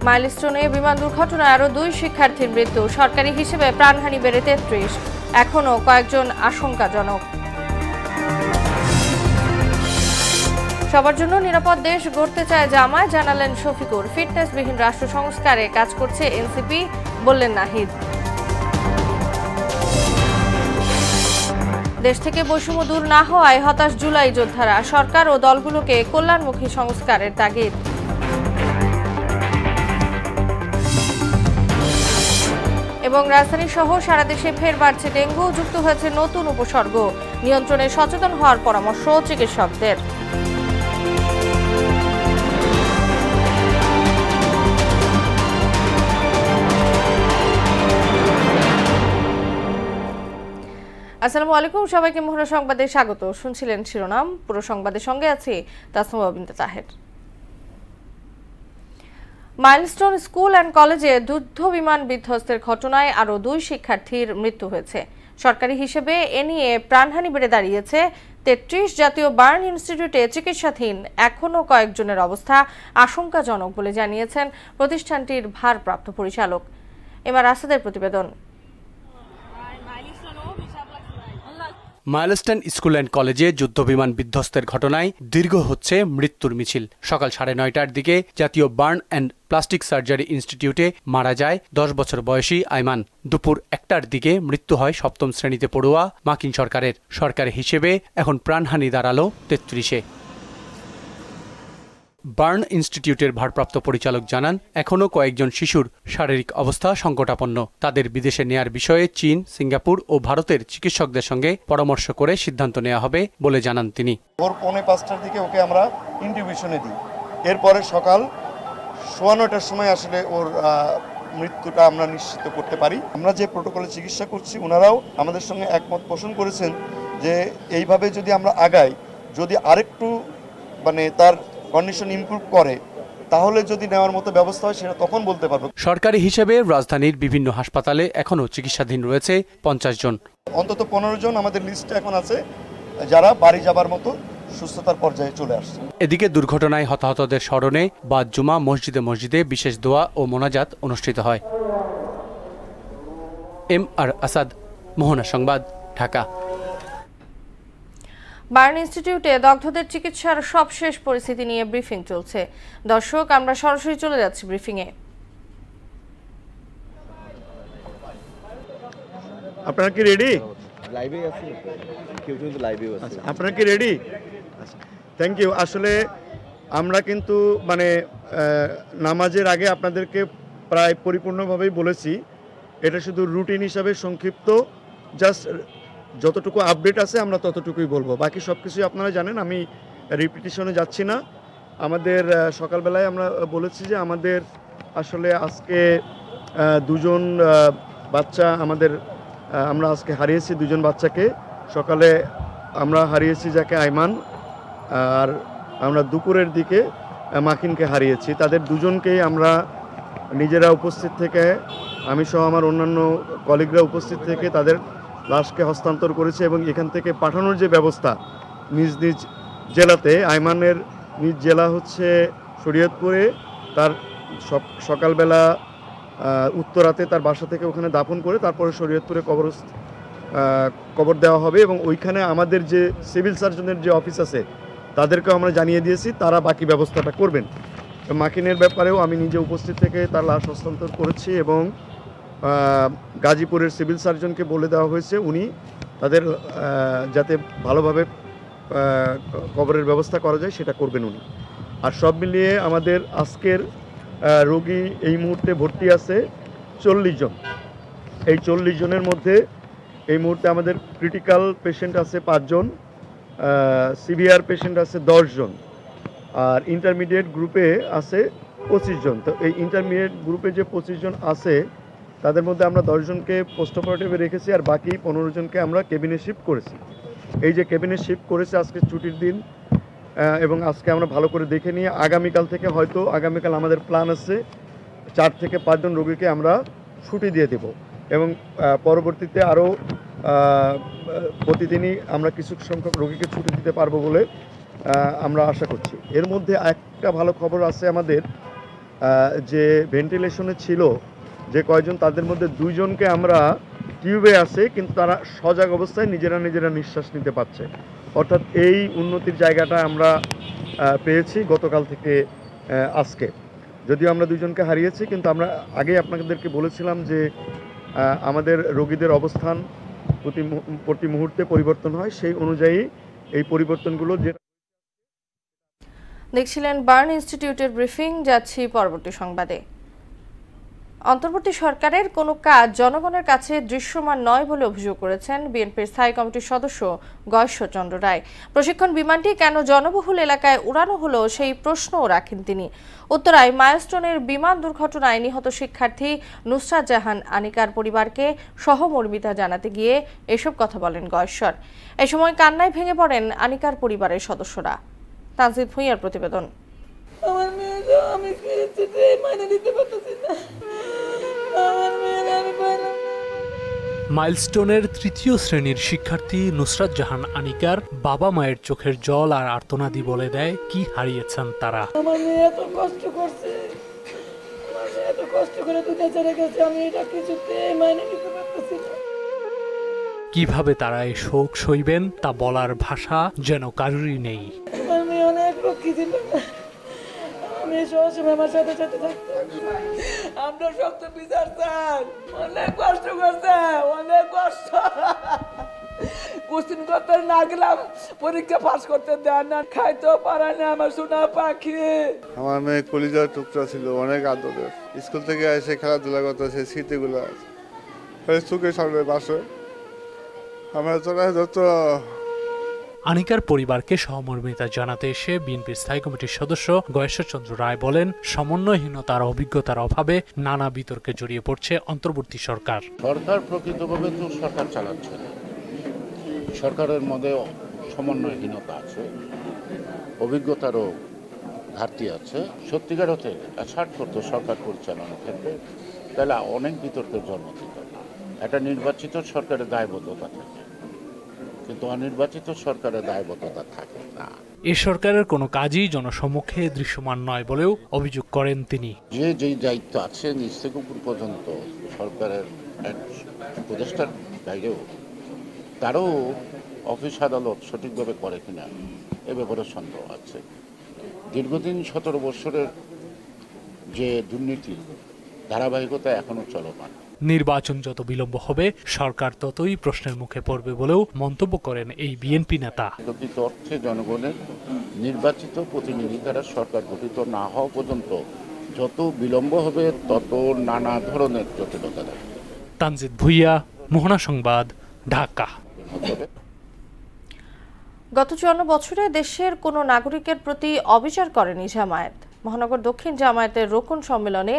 মাইলস্টোনে বিমান দুর্ঘটনায় আরও 2 শিক্ষার্থীর মৃত্যু। সরকারি হিসেবে প্রাণহানি বেড়ে 33, এখনও কয়েকজন আশঙ্কাজনক। সবার জন্য নিরাপদ দেশ গড়তে চায় জামায়াত, জানালেন শফিকুর। ফিটনেসবিহীন রাষ্ট্র সংস্কারে কাজ করছে এনসিপি, বললেন নাহিদ। দেশ থেকে বৈষম্য দূর না হওয়ায় হতাশ জুলাই যোদ্ধারা, সরকার ও দলগুলোকে কল্যাণমুখী সংস্কারের তাগিদ। এবং রাজধানী সহ সারা দেশে ফের বাড়ছে ডেঙ্গু, যুক্ত হয়েছে নতুন উপসর্গ। নিয়ন্ত্রণে সচেতন হওয়ার পরামর্শ চিকিৎসকদের। আসসালামু আলাইকুম, সবাইকে মোহনা সংবাদে স্বাগত। শুনছিলেন শিরোনাম, পুরো সংবাদের সঙ্গে আছি তাসনিমা বিনতে তাহের। মাইলস্টোন স্কুল অ্যান্ড কলেজে যুদ্ধ বিমান বিধ্বস্তের ঘটনায় আরও 2 শিক্ষার্থীর মৃত্যু হয়েছে। সরকারি হিসেবে এ নিয়ে প্রাণহানি বেড়ে দাঁড়িয়েছে 33। জাতীয় বার্ন ইনস্টিটিউটে চিকিৎসাধীন এখনও কয়েকজনের অবস্থা আশঙ্কাজনক বলে জানিয়েছেন প্রতিষ্ঠানটির ভারপ্রাপ্ত পরিচালক। এবার আসাদের প্রতিবেদন। মাইলস্টোন স্কুল অ্যান্ড কলেজে যুদ্ধবিমান বিধ্বস্তের ঘটনায় দীর্ঘ হচ্ছে মৃত্যুর মিছিল। সকাল 9:30টার দিকে জাতীয় বার্ন অ্যান্ড প্লাস্টিক সার্জারি ইনস্টিটিউটে মারা যায় 10 বছর বয়সী আইমান। দুপুর 1টার দিকে মৃত্যু হয় 7ম শ্রেণীতে পড়ুয়া মাকিন সরকারের। সরকার হিসেবে এখন প্রাণহানি দাঁড়ালো 33-এ। বার্ন ইনস্টিটিউটের ভারপ্রাপ্ত পরিচালক জানান, এখনও কয়েকজন শিশুর শারীরিক অবস্থা সংকটাপন্ন। তাদের বিদেশে নেয়ার বিষয়ে চীন, সিঙ্গাপুর ও ভারতের চিকিৎসকদের সঙ্গে পরামর্শ করে সিদ্ধান্ত নেওয়া হবে বলে জানান তিনি। ভোর 4:45টার দিকে ওকে আমরা ইনটিউবেশনে দিই। এরপরে সকাল 9:15টার সময় আসলে ওর মৃত্যুটা আমরা নিশ্চিত করতে পারি। আমরা যে প্রোটোকলে চিকিৎসা করছি, ওনারাও আমাদের সঙ্গে একমত পোষণ করেছেন যে এইভাবে যদি আমরা আগাই, যদি আরেকটু তার কন্ডিশন ইমপ্রুভ করে, তাহলে যদি নেওয়ার মতো ব্যবস্থা হয় সেটা তখন বলতে পারবো। সরকারি হিসেবে রাজধানীর বিভিন্ন হাসপাতালে এখনও চিকিৎসাধীন রয়েছে 50 জন। অন্তত 15 জন আমাদের লিস্টে এখন আছে যারা বাড়ি যাবার মতো সুস্থতার পর্যায়ে চলে আসছে। এদিকে দুর্ঘটনায় হতাহতদের স্মরণে বাদ জুমা মসজিদে মসজিদে বিশেষ দোয়া ও মোনাজাত অনুষ্ঠিত হয়। MR আসাদ, মোহনা সংবাদ, ঢাকা। বার্ন ইনস্টিটিউটে দগ্ধদের চিকিৎসার সবশেষ পরিস্থিতি নিয়ে ব্রিফিং চলছে। দর্শক, আমরা সরাসরি চলে যাচ্ছি ব্রিফিংয়ে। আপনারা কি রেডি? লাইভে আছে, কেউ কিন্তু লাইভে আছে। আপনারা কি রেডি? Thank you. আসলে আমরা কিন্তু নামাজের আগে আপনাদেরকে প্রায় পরিপূর্ণভাবেই বলেছি। এটা শুধু রুটিন হিসাবে সংক্ষিপ্ত, জাস্ট যতটুকু আপডেট আছে আমরা ততটুকুই বলবো। বাকি সব কিছুই আপনারা জানেন, আমি রিপিটিশনে যাচ্ছি না। আমাদের সকালবেলায় আমরা বলেছি যে আমাদের আসলে আজকে 2 জন বাচ্চা আমরা আজকে হারিয়েছি 2 জন বাচ্চাকে। সকালে আমরা হারিয়েছি যাকে আইমান, আর আমরা দুপুরের দিকে মাকিনকে হারিয়েছি। তাদের 2 জনকেই আমরা নিজেরা উপস্থিত থেকে, আমি সহ আমার অন্যান্য কলিগরা উপস্থিত থেকে তাদের লাশকে হস্তান্তর করেছে এবং এখান থেকে পাঠানোর যে ব্যবস্থা নিজ নিজ জেলাতে, আইমানের নিজ জেলা হচ্ছে শরীয়তপুরে, তার সকালবেলা উত্তরাতে তার বাসা থেকে ওখানে দাফন করে তারপরে শরীয়তপুরে কবর দেওয়া হবে। এবং ওইখানে আমাদের যে সিভিল সার্জনের যে অফিস আছে তাদেরকেও আমরা জানিয়ে দিয়েছি, তারা বাকি ব্যবস্থাটা করবেন। মাকিনের ব্যাপারেও আমি নিজে উপস্থিত থেকে তার লাশ হস্তান্তর করেছি এবং গাজীপুরের সিভিল সার্জনকে বলে দেওয়া হয়েছে উনি তাদের যাতে ভালোভাবে কবরের ব্যবস্থা করা যায় সেটা করবেন উনি। আর সব মিলিয়ে আমাদের আজকের রোগী এই মুহূর্তে ভর্তি আছে 40 জন। এই 40 জনের মধ্যে এই মুহূর্তে আমাদের ক্রিটিক্যাল পেশেন্ট আছে 5 জন, সিভিয়ার পেশেন্ট আছে 10 জন, আর ইন্টারমিডিয়েট গ্রুপে আছে 25 জন। তো এই ইন্টারমিডিয়েট গ্রুপে যে 25 জন আছে তাদের মধ্যে আমরা 10 জনকে পোস্ট অপারেটিভে রেখেছি, আর বাকি 15 জনকে আমরা কেবিনে শিফট করেছি। এই যে কেবিনে শিফট করেছে, আজকে ছুটির দিন এবং আজকে আমরা ভালো করে দেখে নিয়ে আগামীকাল থেকে হয়তো আগামীকাল আমাদের প্ল্যান আছে 4 থেকে 5 জন রোগীকে আমরা ছুটি দিয়ে দেব এবং পরবর্তীতে আরও প্রতিদিনই আমরা কিছু সংখ্যক রোগীকে ছুটি দিতে পারবো বলে আমরা আশা করছি। এর মধ্যে একটা ভালো খবর আছে আমাদের যে ভেন্টিলেশনে ছিল যে কয়জন, তাদের মধ্যে 2 জনকে আমরা টিউবে আছে কিন্তু তারা সজাগ অবস্থায় নিজেরা নিঃশ্বাস নিতে পারছে। অর্থাৎ এই উন্নতির জায়গাটা আমরা পেয়েছি গতকাল থেকে আজকে। যদিও আমরা 2 জনকে হারিয়েছি, কিন্তু আমরা আগেই আপনাদেরকে বলেছিলাম যে আমাদের রোগীদের অবস্থান প্রতি মুহূর্তে পরিবর্তন হয়, সেই অনুযায়ী এই পরিবর্তনগুলো দেখছিলেন বার্ন ইনস্টিটিউটের ব্রিফিং। যাচ্ছি পরবর্তী সংবাদে। অন্তর্বর্তী সরকারের কোনো কাজ জনগণের কাছে দৃশ্যমান নয় বলে অভিযোগ করেছেন বিএনপির স্থায়ী কমিটির সদস্য গয়েশ্বর চন্দ্র রায়। প্রশিক্ষণ বিমানটি কেন জনবহুল এলাকায় উড়ানো হলো সেই প্রশ্নও রাখেন তিনি। উত্তরায় মাইলস্টোনের বিমান দুর্ঘটনায় নিহত শিক্ষার্থী নুসরাত জাহান আনিকার পরিবারকে সহমর্মিতা জানাতে গিয়ে এসব কথা বলেন গয়েশ্বর। এ সময় কান্নায় ভেঙে পড়েন আনিকার পরিবারের সদস্যরা। তানজিদ ভুঁইয়ার প্রতিবেদন। আমার মেয়ে আমি মাইনে দিতে পারতেছি না। মাইলস্টোনের 3য় শ্রেণীর শিক্ষার্থী নুসরাত জাহান আনিকার বাবা মায়ের চোখের জল আর আর্তনাদি বলে দেয় কি হারিয়েছেন তারা। আমার মেয়ে এত কষ্ট করছে, আমার মেয়ে এত কষ্ট করে দুধে ছেড়ে গেছে, আমি এটা কিছুতে মাইনে দিতে পারতেছি না। কিভাবে তারা এই শোক সইবেন তা বলার ভাষা যেন কারোরই নেই। আমার মেয়ে অনেক রক্ষী ছিল, আমি সবসময় আমার সাথে সাথে থাকতাম। আমরা শক্ত বিচার চাই, অনেক কষ্ট করছে, অনেক কষ্ট। কোশ্চিন করতে না গেলাম, পরীক্ষা পাস করতে দেয় না, খাইতেও পারে না আমার সোনা পাখি। আমার মেয়ে কলিজার টুকরা ছিল, অনেক আদরের। স্কুল থেকে এসে খেলাধুলা করতেছে, স্মৃতিগুলো চোখের সামনে বাসে। আমার যত আনিকার পরিবারকে সহমর্মিতা জানাতে এসে বিএনপির স্থায়ী কমিটির সদস্য গয়েশ্বর চন্দ্র রায় বলেন, সমন্বয়হীনতার অভিজ্ঞতার অভাবে নানা বিতর্কে জড়িয়ে পড়ছে অন্তর্বর্তী সরকার। সরকার প্রকৃতভাবে তো সরকার চালাচ্ছে না, সরকারের মধ্যে সমন্বয়হীনতা আছে, অভিজ্ঞতারও ঘাটতি আছে। সত্যিকার হতে অ্যাসার্ট করতো সরকার পরিচালনার ক্ষেত্রে, তাহলে অনেক বিতর্কের জন্ম দিত। একটা নির্বাচিত সরকারের দায়বদ্ধতা থাকে, কিন্তু অনির্বাচিত সরকারের দায়বদ্ধতা থাকে না। এ সরকারের কোনো কাজই জনসম্মুখে দৃশ্যমান নয় বলেও অভিযোগ করেন তিনি। যেই দায়িত্ব আছে নিচ থেকে উপর পর্যন্ত সরকারের উপদেষ্টার বাইরেও তারও অফিস আদালত সঠিকভাবে করে কিনা এ ব্যাপারে সন্দেহ আছে। দীর্ঘদিন 17 বছরের যে দুর্নীতি ধারাবাহিকতা এখনো চলমান। নির্বাচন যত বিলম্ব হবে সরকার ততই প্রশ্নের মুখে পড়বে বলেও মন্তব্য করেন এই বিএনপি নেতা। প্রকৃত অর্থে জনগণের নির্বাচিত প্রতিনিধি দ্বারা সরকার গঠিত না হওয়া পর্যন্ত যত বিলম্ব হবে তত নানা ধরনের জটিলতা থাকবে। তানজিদ ভুঁইয়া, মোহনা সংবাদ, ঢাকা। গত 54 বছরে দেশের কোনো নাগরিকের প্রতি অবিচার করেনি জামায়াত। মহানগর দক্ষিণ জামায়াতের রোকন সম্মেলনে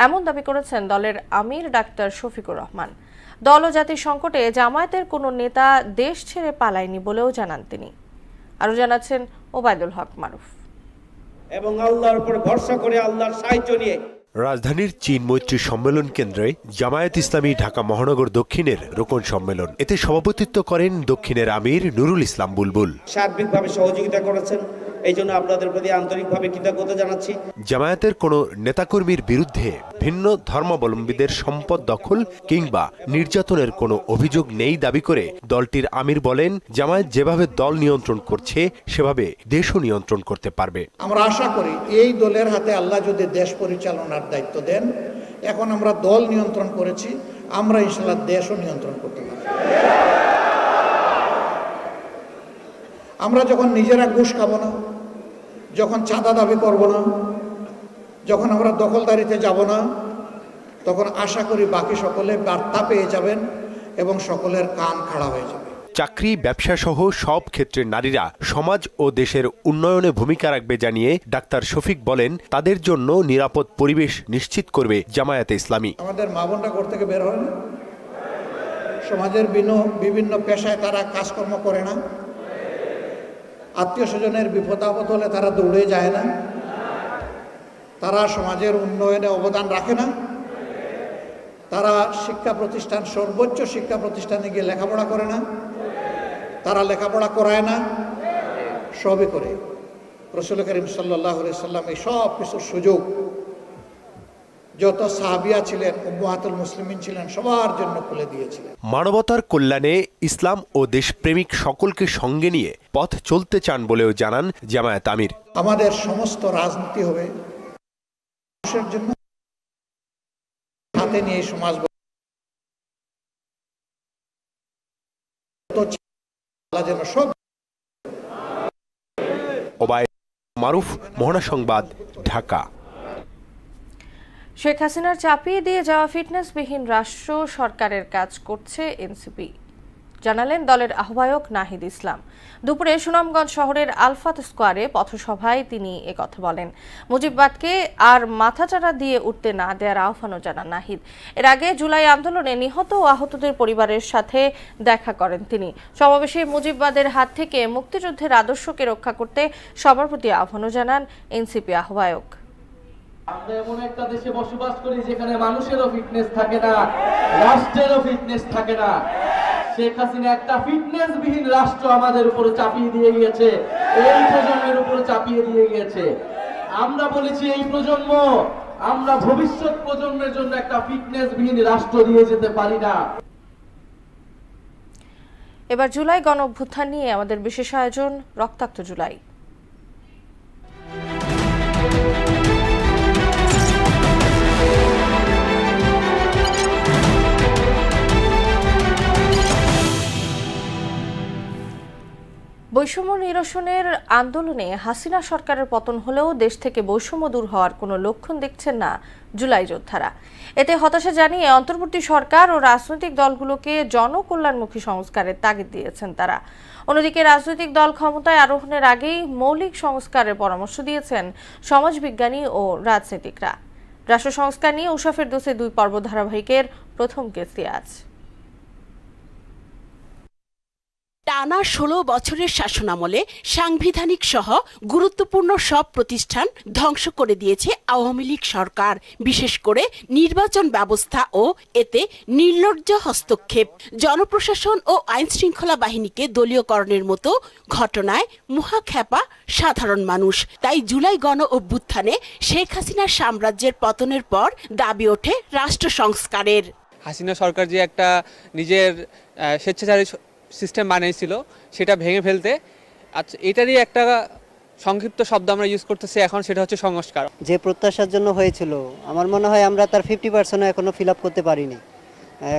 এমন দাবি করেছেন দলের আমির ডাক্তার শফিকুর রহমান। দল ও জাতির সংকটে জামায়াতের কোনো নেতা দেশ ছেড়ে পালায়নি বলেও জানান তিনি। আরও জানাচ্ছেন ওবায়দুল হক মারুফ। এবং আল্লাহর উপর ভরসা করে আল্লাহর সাহায্য নিয়ে রাজধানীর চীন মৈত্রী সম্মেলন কেন্দ্রে জামায়াত ইসলামী ঢাকা মহানগর দক্ষিণের রোকন সম্মেলন। এতে সভাপতিত্ব করেন দক্ষিণের আমির নুরুল ইসলাম বুলবুল। সার্বিকভাবে সহযোগিতা করেছেন, এই জন্য আপনাদের প্রতি আন্তরিকভাবে কৃতজ্ঞতা জানাচ্ছি। জামায়াতের কোনো নেতাকর্মীর বিরুদ্ধে ভিন্ন ধর্মাবলম্বীদের সম্পদ দখল কিংবা নির্যাতনের কোনো অভিযোগ নেই দাবি করে দলটির আমির বলেন, জামায়াত যেভাবে দল নিয়ন্ত্রণ করছে সেভাবে দেশও নিয়ন্ত্রণ করতে পারবে। আমরা আশা করি এই দলের হাতে আল্লাহ যদি দেশ পরিচালনার দায়িত্ব দেন, এখন আমরা দল নিয়ন্ত্রণ করেছি, আমরা ইনশাআল্লাহ দেশও নিয়ন্ত্রণ করতে পারব। আমরা যখন নিজেরা ঘুষ খাবো না, যখন চাঁদা দাবি করব না, যখন আমরা দখলদারিতে যাব না, তখন আশা করি বাকি সকলে বার্তা পেয়ে যাবেন এবং সকলের কান খাড়া হয়ে যাবে। চাকরি, ব্যবসা সহ সব ক্ষেত্রে নারীরা সমাজ ও দেশের উন্নয়নে ভূমিকা রাখবে জানিয়ে ডাক্তার শফিক বলেন, তাদের জন্য নিরাপদ পরিবেশ নিশ্চিত করবে জামায়াতে ইসলামী। আমাদের মা বোনরা ঘর থেকে বের হয় না, সমাজের বিভিন্ন পেশায় তারা কাজকর্ম করে না, আত্মীয় স্বজনের বিপদ আপদ হলে তারা দৌড়ে যায় না, তারা সমাজের উন্নয়নে অবদান রাখে না, তারা শিক্ষা প্রতিষ্ঠান, সর্বোচ্চ শিক্ষা প্রতিষ্ঠানে গিয়ে লেখাপড়া করে না, তারা লেখাপড়া করায় না, সবই করে। রাসূল করিম সাল্লাল্লাহু আলাইহি সাল্লাম এই সব কিছুর সুযোগ যত সাহাবিয়া ছিলেন, উম্মাহাতুল মুসলিমিন ছিলেন, সবার জন্য খুলে দিয়েছিলেন। মানবতার কল্যাণে ইসলাম ও দেশপ্রেমিক সকলকে সঙ্গে নিয়ে পথ চলতে চান বলেও জানান জামায়াত আমির। আমাদের সমস্ত রাজনীতি হবে মানুষের জন্য, হাতে নিয়ে সমাজ যেন সব। ওবায়দ মারুফ, মোহনা সংবাদ, ঢাকা। শেখ হাসিনার চাপিয়ে দিয়ে যাওয়া ফিটনেসবিহীন রাষ্ট্র সরকারের কাজ করছে এনসিপি, জানালেন দলের আহ্বায়ক নাহিদ ইসলাম। দুপুরে সুনামগঞ্জ শহরের আলফাত স্কোয়ারে পথসভায় তিনি একথা বলেন। মুজিববাদকে আর মাথাচাড়া দিয়ে উঠতে না দেওয়ার আহ্বানও জানান নাহিদ। এর আগে জুলাই আন্দোলনে নিহত ও আহতদের পরিবারের সাথে দেখা করেন তিনি। সমাবেশে মুজিববাদের হাত থেকে মুক্তিযুদ্ধের আদর্শকে রক্ষা করতে সবার প্রতি আহ্বানও জানান এনসিপি আহ্বায়ক। আমরা এমন একটা দেশে বসবাস করি যেখানে মানুষেরও ফিটনেস থাকে না, রাষ্ট্রেরও ফিটনেস থাকে না। শেখ হাসিনা একটা ফিটনেসবিহীন রাষ্ট্র আমাদের উপরে চাপিয়ে দিয়ে গিয়েছে, এই প্রজন্মের উপরে চাপিয়ে দিয়ে গিয়েছে। আমরা বলেছি এই প্রজন্ম, আমরা ভবিষ্যৎ প্রজন্মের জন্য একটা ফিটনেসবিহীন রাষ্ট্র দিয়ে যেতে পারি না। এবার জুলাই গণ অভ্যুত্থান নিয়ে আমাদের বিশেষ আয়োজন রক্তাক্ত জুলাই। বৈষম্য নিরসনের আন্দোলনে হাসিনা সরকারের পতন হলেও দেশ থেকে বৈষম্য দূর হওয়ার কোনো লক্ষণ দেখছেন না জুলাই যোদ্ধারা। এতে হতাশা জানিয়ে অন্তর্বর্তী সরকার ও রাজনৈতিক দলগুলোকে জনকল্যাণমুখী সংস্কারের তাগিদ দিয়েছেন তারা। অন্যদিকে রাজনৈতিক দল ক্ষমতায় আরোহণের আগেই মৌলিক সংস্কারের পরামর্শ দিয়েছেন সমাজবিজ্ঞানী ও রাজনীতিকরা। রাষ্ট্র সংস্কার নিয়ে উষা ফেরদৌসের 2 পর্ব ধারাবাহিকের প্রথম কেসটি আজ। টানা 16 বছরের শাসনামলে সাংবিধানিক সহ গুরুত্বপূর্ণ সব প্রতিষ্ঠান ধ্বংস করে দিয়েছে আওয়ামী লীগ সরকার। বিশেষ করে নির্বাচন ব্যবস্থা ও এতে নির্লজ্জ হস্তক্ষেপ, জনপ্রশাসন ও আইন শৃঙ্খলা বাহিনীকে দলীয়করণের মতো ঘটনায় মুহাখ্যাপা সাধারণ মানুষ। তাই জুলাই গণ অভ্যুত্থানে শেখ হাসিনার সাম্রাজ্যের পতনের পর দাবি ওঠে রাষ্ট্র সংস্কারের। হাসিনা সরকার যে একটা নিজের স্বেচ্ছাচারী সিস্টেম বানিয়েছিল সেটা ভেঙে ফেলতে, আচ্ছা এটারই একটা সংক্ষিপ্ত শব্দ আমরা ইউজ করতেছি এখন, সেটা হচ্ছে সংস্কার। যে প্রত্যাশার জন্য হয়েছিল আমার মনে হয় আমরা তার 50% এখনো ফিল আপ করতে পারিনি,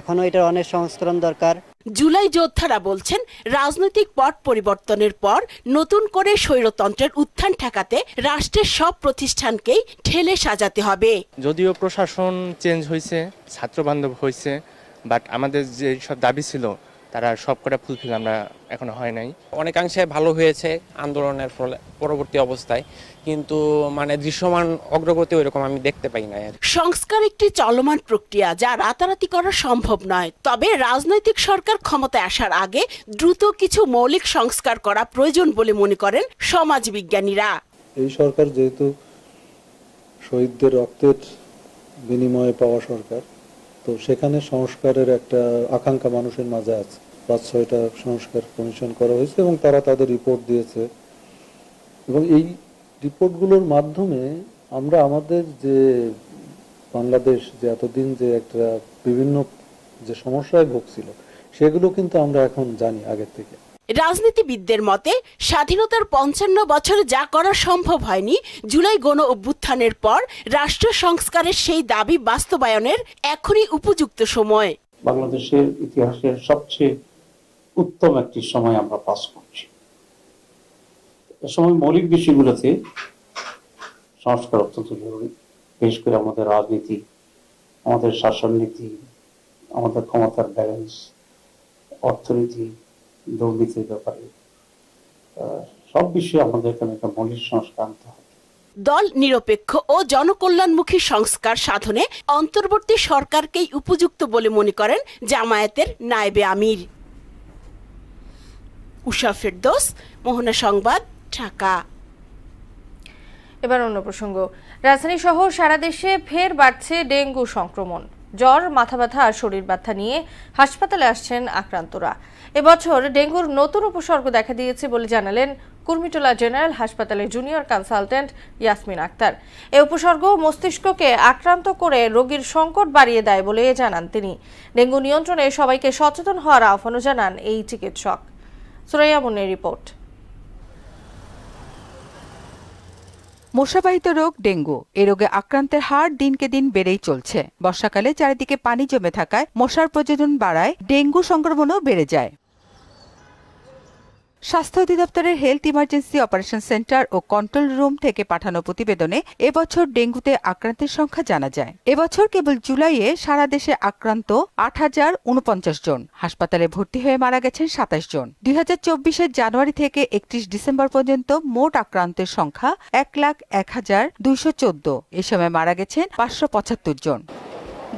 এখনো এটার অনেক সংস্করণ দরকার। জুলাই যোদ্ধারা বলছেন রাজনৈতিক পট পরিবর্তনের পর নতুন করে স্বৈরতন্ত্রের উত্থান ঠেকাতে রাষ্ট্রের সব প্রতিষ্ঠানকেই ঠেলে সাজাতে হবে। যদিও প্রশাসন চেঞ্জ হয়েছে, ছাত্র বান্ধব হয়েছে, বাট আমাদের যে সব দাবি ছিল তারা সবকটা ফুলফিল আমরা এখনো হয় নাই। অনেকাংশে ভালো হয়েছে আন্দোলনের ফলে পরবর্তী অবস্থায়, কিন্তু মানে দৃশ্যমান অগ্রগতি ওইরকম আমি দেখতে পাই না। সংস্কার একটি চলমান প্রক্রিয়া যা রাতারাতি করা সম্ভব নয়। তবে রাজনৈতিক সরকার ক্ষমতায় আসার আগে দ্রুত কিছু মৌলিক সংস্কার করা প্রয়োজন বলে মনে করেন সমাজবিজ্ঞানীরা। এই সরকার যেহেতু শহীদদের রক্তের বিনিময়ে পাওয়া সরকার, তো সেখানে সংস্কারের একটা আকাঙ্ক্ষা মানুষের মাঝে আছে। 5-6টা সংস্কার কমিশন করা হয়েছে এবং তারা তাদের রিপোর্ট দিয়েছে, এবং এই রিপোর্টগুলোর মাধ্যমে আমরা আমাদের যে বাংলাদেশ যে এতদিন যে একটা বিভিন্ন যে সমস্যায় ভুগছিল সেগুলো কিন্তু আমরা এখন জানি আগের থেকে। রাজনীতিবিদদের মতে স্বাধীনতার 55 বছরে যা করা সম্ভব হয়নি, জুলাই গণ অভ্যুত্থানের পর রাষ্ট্র সংস্কারের সেই দাবি বাস্তবায়নের এখনই উপযুক্ত সময়। বাংলাদেশের ইতিহাসের সবচেয়ে উত্তম একটি সময় আমরা পাস করছি। এ সময় মৌলিক বিষয়গুলোতে সংস্কার অত্যন্ত জরুরি, বিশেষ করে আমাদের রাজনীতি, আমাদের শাসন নীতি, আমাদের ক্ষমতার ব্যালেন্স, অর্থনীতি, দুর্নীতির ব্যাপারে সব বিষয়ে আমাদের এখানে একটা মৌলিক সংস্কার আনতে হবে। দল নিরপেক্ষ ও জনকল্যাণমুখী সংস্কার সাধনে অন্তর্বর্তী সরকারকেই উপযুক্ত বলে মনে করেন জামায়াতের নায়েবে আমির। উষা ফেরদৌস, মোহনা সংবাদ, ঢাকা। এবার অন্য প্রসঙ্গ। রাজধানী সহ সারা দেশে ফের বাড়ছে ডেঙ্গু সংক্রমণ। জ্বর, মাথা ব্যথা আর শরীর ব্যথা নিয়ে হাসপাতালে আসছেন আক্রান্তরা। এবছর ডেঙ্গুর নতুন উপসর্গ দেখা দিয়েছে বলে জানালেন কুর্মিটোলা জেনারেল হাসপাতালের জুনিয়র কনসালটেন্ট ইয়াসমিন আক্তার। এই উপসর্গ মস্তিষ্ককে আক্রান্ত করে রোগীর সংকট বাড়িয়ে দেয় বলে জানান তিনি। ডেঙ্গু নিয়ন্ত্রণে সবাইকে সচেতন হওয়ার আহ্বানও জানান এই চিকিৎসক। সুরাইয়া মুন্নির রিপোর্ট। মশাবাহিত রোগ ডেঙ্গু। এই রোগে আক্রান্তের হার দিনকে দিন বেড়েই চলছে। বর্ষাকালে চারিদিকে পানি জমে থাকায় মশার প্রজনন বাড়ায়, ডেঙ্গু সংক্রমণও বেড়ে যায়। স্বাস্থ্য অধিদপ্তরের হেলথ ইমার্জেন্সি অপারেশন সেন্টার ও কন্ট্রোল রুম থেকে পাঠানো প্রতিবেদনে এবছর ডেঙ্গুতে আক্রান্তের সংখ্যা জানা যায়। এবছর কেবল জুলাইয়ে সারা দেশে আক্রান্ত ৮,০৪৯ জন, হাসপাতালে ভর্তি হয়ে মারা গেছেন ২৭ জন। ২০২৪-এর জানুয়ারি থেকে ৩১ ডিসেম্বর পর্যন্ত মোট আক্রান্তের সংখ্যা ১,০১,২১৪। এ সময় মারা গেছেন ৫৭৫ জন।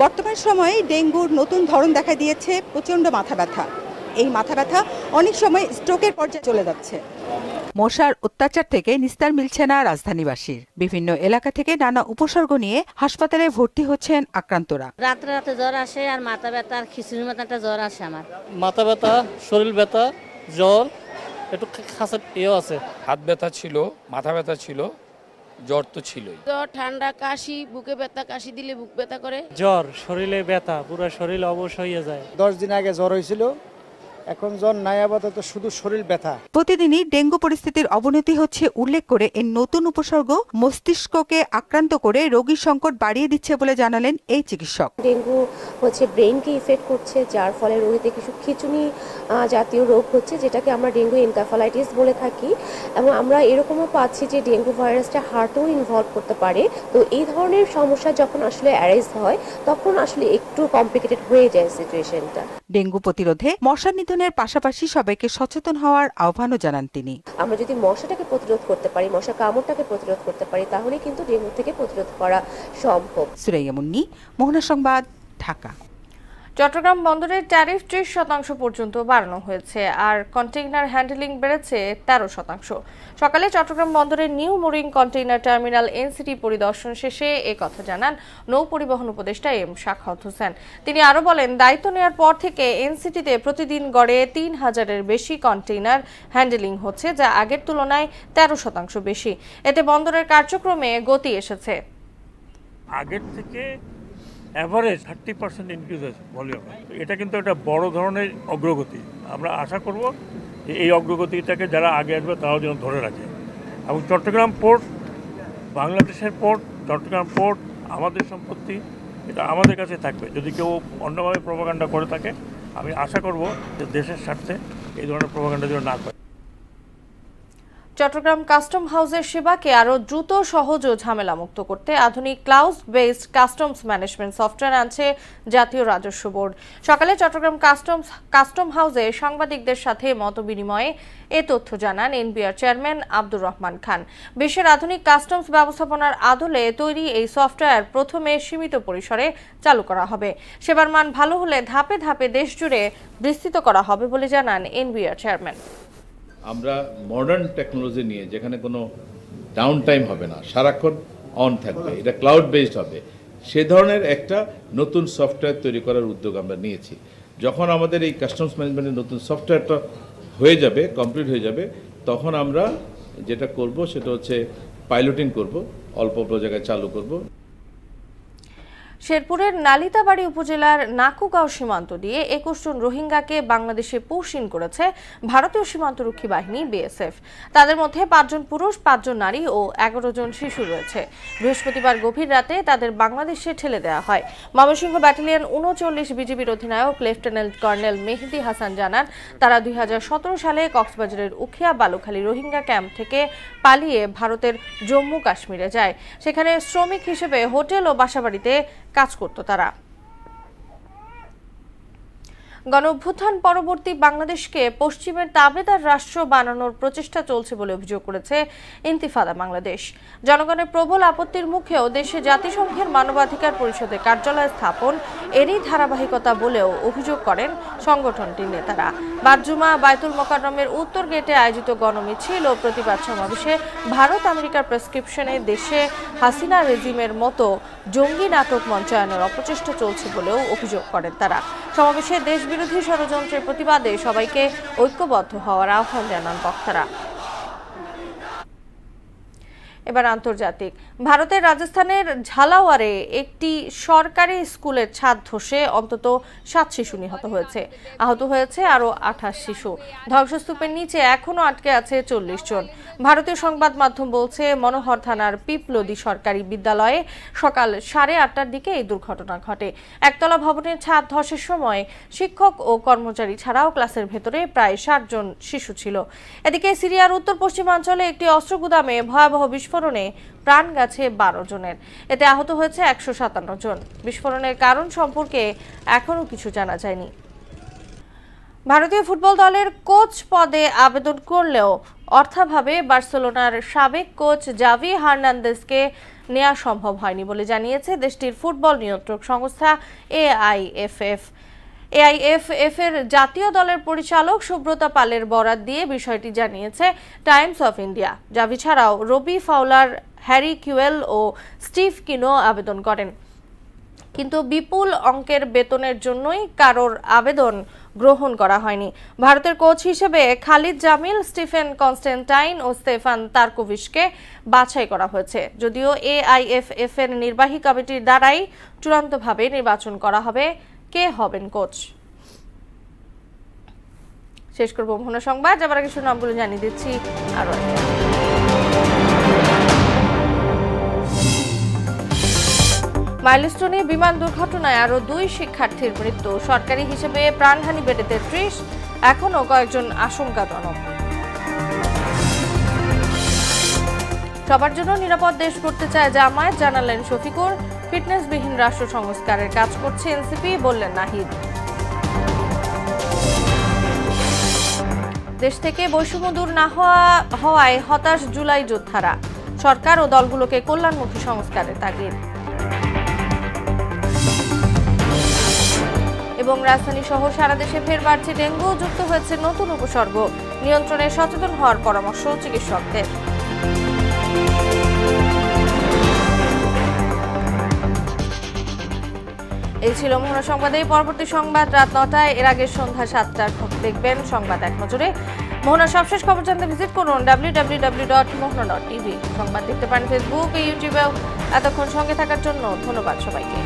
বর্তমান সময়ে ডেঙ্গুর নতুন ধরন দেখা দিয়েছে প্রচণ্ড মাথা ব্যথা। এই মাথা ব্যথা অনেক সময় স্ট্রোকের পর্যায়ে চলে যাচ্ছে। মশার অত্যাচার থেকে নিস্তার মিলছে না রাজধানীবাসীর। বিভিন্ন এলাকা থেকে নানা উপসর্গ নিয়ে হাসপাতালে ভর্তি হচ্ছেন আক্রান্তরা। রাতে রাতে জ্বর আসে আর মাথা ব্যথা আর খিচুড়ির মতো একটা জ্বর আসে। আমার মাথা ব্যথা, শরীর ব্যথা, জ্বর, একটু খাসা ইয়েও আছে। হাত ব্যথা ছিল, মাথা ব্যথা ছিল, জ্বর তো ছিলই। জ্বর, ঠান্ডা, কাশি, বুকে ব্যথা, কাশি দিলে বুক ব্যথা করে। জ্বর, শরীরে ব্যথা, পুরো শরীর অবশ হয়ে যায়। 10 দিন আগে জ্বর হয়েছিল, এখন জ্বর নাই, আপাতত শুধু শরীর ব্যথা। প্রতিদিনই ডেঙ্গু পরিস্থিতির অবনতি হচ্ছে উল্লেখ করে এই নতুন উপসর্গ মস্তিষ্ককে আক্রান্ত করে রোগীর সংকট বাড়িয়ে দিচ্ছে বলে জানালেন এই চিকিৎসক। ডেঙ্গু হচ্ছে ব্রেনকে ইফেক্ট করছে, যার ফলে রোগীতে কিছু খিঁচুনি জাতীয় রোগ হচ্ছে, যেটাকে আমরা ডেঙ্গু এনকেফালাইটিস বলে থাকি। এবং আমরা এরকমও পাচ্ছি যে ডেঙ্গু ভাইরাসটা হার্টেও ইনভলভ করতে পারে। তো এই ধরনের সমস্যা যখন আসলে অ্যারাইজ হয়, তখন আসলে একটু কমপ্লিকেটেড হয়ে যায় সিচুয়েশনটা। ডেঙ্গু প্রতিরোধে মশা নিধনের পাশাপাশি সবাইকে সচেতন হওয়ার আহ্বানও জানান তিনি। আমরা যদি মশাটাকে প্রতিরোধ করতে পারি, মশা কামড়টাকে প্রতিরোধ করতে পারি, তাহলে কিন্তু ডেঙ্গু থেকে প্রতিরোধ করা সম্ভব। সুরাইয়া মুন্নি, মোহনা সংবাদ, ঢাকা। চট্টগ্রাম বন্দরের ট্যারিফ ৩০% পর্যন্ত বাড়ানো হয়েছে, আর কন্টেইনার হ্যান্ডলিং বেড়েছে ১৩%। সকালে চট্টগ্রাম বন্দরের new mooring container terminal NCT পরিদর্শন শেষে কথা জানান নৌ পরিবহন উপদেষ্টা এম শাখাওয়াত হোসেন। তিনি আরও বলেন, দায়িত্ব নেওয়ার পর থেকে এনসিটিতে প্রতিদিন গড়ে ৩,০০০-এর বেশি কন্টেইনার হ্যান্ডলিং হচ্ছে, যা আগের তুলনায় ১৩% বেশি। এতে বন্দরের কার্যক্রমে গতি এসেছে। আগের থেকে অ্যাভারেজ 30% ইনক্রিজ হয়েছে ভলিউম। এটা কিন্তু একটা বড় ধরনের অগ্রগতি। আমরা আশা করব যে এই অগ্রগতিটাকে যারা আগে আসবে তারাও যেন ধরে রাখে। এবং চট্টগ্রাম পোর্ট বাংলাদেশের পোর্ট, চট্টগ্রাম পোর্ট আমাদের সম্পত্তি, এটা আমাদের কাছে থাকবে। যদি কেউ অন্যভাবে প্রোপাগান্ডা করে থাকে, আমি আশা করব যে দেশের স্বার্থে এই ধরনের প্রোপাগান্ডা যেন না করে। চট্টগ্রাম কাস্টম হাউসের সেবাকে আরও দ্রুত, সহজ ও ঝামেলামুক্ত করতে আধুনিক cloud based customs management software আনছে জাতীয় রাজস্ব বোর্ড। সকালে চট্টগ্রাম কাস্টম হাউসে সাংবাদিকদের সাথে মতবিনিময়ে এ তথ্য জানান এনবিআর চেয়ারম্যান আব্দুর রহমান খান। বিশ্বের আধুনিক কাস্টমস ব্যবস্থাপনার আদলে তৈরি এই সফটওয়্যার প্রথমে সীমিত পরিসরে চালু করা হবে। সেবার মান ভালো হলে ধাপে ধাপে দেশ জুড়ে বিস্তৃত করা হবে বলে জানান এনবিআর চেয়ারম্যান। আমরা মডার্ন টেকনোলজি নিয়ে, যেখানে কোনো ডাউন টাইম হবে না, সারাক্ষণ অন থাকবে, এটা ক্লাউড বেসড হবে, সে ধরনের একটা নতুন সফটওয়্যার তৈরি করার উদ্যোগ আমরা নিয়েছি। যখন আমাদের এই কাস্টমস ম্যানেজমেন্টের নতুন সফটওয়্যারটা হয়ে যাবে, কমপ্লিট হয়ে যাবে, তখন আমরা যেটা করব সেটা হচ্ছে পাইলটিং করব, অল্প অল্প জায়গায় চালু করব। শেরপুরের নালিতাবাড়ী উপজেলার নাকুগাঁও সীমান্ত দিয়ে ২১ জন রোহিঙ্গাকে বাংলাদেশে পুশিন করেছে ভারতীয় সীমান্তরক্ষী বাহিনী বিএসএফ। তাদের মধ্যে ৫ জন পুরুষ, ৫ জন নারী ও ১১ জন শিশু রয়েছে। বৃহস্পতিবার গভীর রাতে তাদের বাংলাদেশে ঠেলে দেওয়া হয়। ময়মনসিংহ ব্যাটালিয়ন ৩৯ বিজিবির অধিনায়ক লেফটেন্যান্ট কর্নেল মেহেদি হাসান জানান, তারা ২০১৭ সালে কক্সবাজারের উখিয়া বালুখালী রোহিঙ্গা ক্যাম্প থেকে পালিয়ে ভারতের জম্মু কাশ্মীরে যায়। সেখানে শ্রমিক হিসেবে হোটেল ও বাসাবাড়িতে কাজ করত তারা। গণঅভ্যুত্থান পরবর্তী বাংলাদেশকে পশ্চিমের তাবেদার রাষ্ট্র বানানোর প্রচেষ্টা চলছে বলে অভিযোগ করেছে ইন্তিফাদা বাংলাদেশ। জনগণের প্রবল আপত্তির মুখেও দেশে জাতিসংঘের মানবাধিকার পরিষদের কার্যালয় স্থাপন এরই ধারাবাহিকতা বলেও অভিযোগ করেন সংগঠনটির নেতারা। বারজুমা বায়তুল মোকাররমের উত্তর গেটে আয়োজিত গণমিছিল ও প্রতিবাদ সমাবেশে ভারত আমেরিকার প্রেসক্রিপশনে দেশে হাসিনা রেজিমের মতো জঙ্গি নাটক মঞ্চায়নের অপচেষ্টা চলছে বলেও অভিযোগ করেন তারা। সমাবেশে দেশবিরোধী ষড়যন্ত্রের প্রতিবাদে সবাইকে ঐক্যবদ্ধ হওয়ার আহ্বান জানান বক্তারা। এবার আন্তর্জাতিক। ভারতের রাজস্থানের ঝালাওয়ারে একটি সরকারি স্কুলের ছাদ ধসে অন্তত 7 শিশু নিহত হয়েছে। আহত হয়েছে আরও 28 শিশু। ধ্বংসস্তূপের নিচে এখনও আটকে আছে 40 জন। ভারতীয় সংবাদ মাধ্যম বলছে, মনোহর থানার পিপলদি সরকারি বিদ্যালয়ে সকাল 8:30টার দিকে এই দুর্ঘটনা ঘটে। একতলা ভবনের ছাদ ধসের সময় শিক্ষক ও কর্মচারী ছাড়াও ক্লাসের ভেতরে প্রায় 60 জন শিশু ছিল। এদিকে সিরিয়ার উত্তর পশ্চিমাঞ্চলে একটি অস্ত্র গুদামে ভয়াবহ বিস্ফোরণে প্রাণ গেছে 12 জনের। এতে আহত হয়েছে 157 জন। বিস্ফোরণের কারণ সম্পর্কে এখনও কিছু জানা যায়নি। ভারতীয় ফুটবল দলের কোচ পদে আবেদন করলেও অর্থাভাবে বার্সেলোনার সাবেক কোচ জাভি হার্নান্দেজকে নেওয়া সম্ভব হয়নি বলে জানিয়েছে দেশটির ফুটবল নিয়ন্ত্রক সংস্থা এআইএফএফ। এআইএফএফ এর জাতীয় দলের পরিচালক সুব্রতা পালের বরাত দিয়ে বিষয়টি জানিয়েছে টাইমস অফ ইন্ডিয়া। জাভি ছাড়াও রবি ফাউলার, হ্যারি কিউয়েল ও স্টিভ কিনো আবেদন করেন, কিন্তু বিপুল অঙ্কের বেতনের জন্যই কারোর আবেদন গ্রহণ করা হয়নি। ভারতের কোচ হিসেবে খালিদ জামিল, স্টিফেন কনস্ট্যান্টাইন ও স্টেফান তারকোভিচকে বাছাই করা হয়েছে। যদিও এআইএফএফ এর নির্বাহী কমিটির দ্বারাই চূড়ান্তভাবে নির্বাচন করা হবে কে হবেন কোচ। শেষ করব মোহনা সংবাদ। যাবার আগে নামগুলো জানিয়ে দিচ্ছি আরো। মাইলস্টোনে বিমান দুর্ঘটনায় আরো 2 শিক্ষার্থীর মৃত্যু। সরকারি হিসেবে প্রাণহানি বেড়ে 33, এখনো কয়েকজন আশঙ্কাজনক। সবার জন্য নিরাপদ দেশ করতে চায় জামায়াত, জানালেন শফিকুর। ফিটনেসবিহীন রাষ্ট্র সংস্কারের কাজ করছে এনসিপি, বললেন নাহিদ। দেশ থেকে বৈষম্য দূর না হওয়ায় হতাশ জুলাই যোদ্ধারা। সরকার ও দলগুলোকে কল্যাণমুখী সংস্কারের তাগিদ। এবং রাজধানী সহ সারা দেশে ফের বাড়ছে ডেঙ্গু, যুক্ত হয়েছে নতুন উপসর্গ। নিয়ন্ত্রণে সচেতন হওয়ার পরামর্শ চিকিৎসকদের। এই ছিল মোহনা সংবাদে। পরবর্তী সংবাদ রাত 9টায়, এর আগে সন্ধ্যা 7টার দেখবেন সংবাদ এক নজরে। মোহনা সবশেষ খবর জানতে ভিজিট করুন www.mohna.tv। সংবাদ দেখতে পারেন ফেসবুক ও ইউটিউবেও। এতক্ষণ সঙ্গে থাকার জন্য ধন্যবাদ সবাইকে।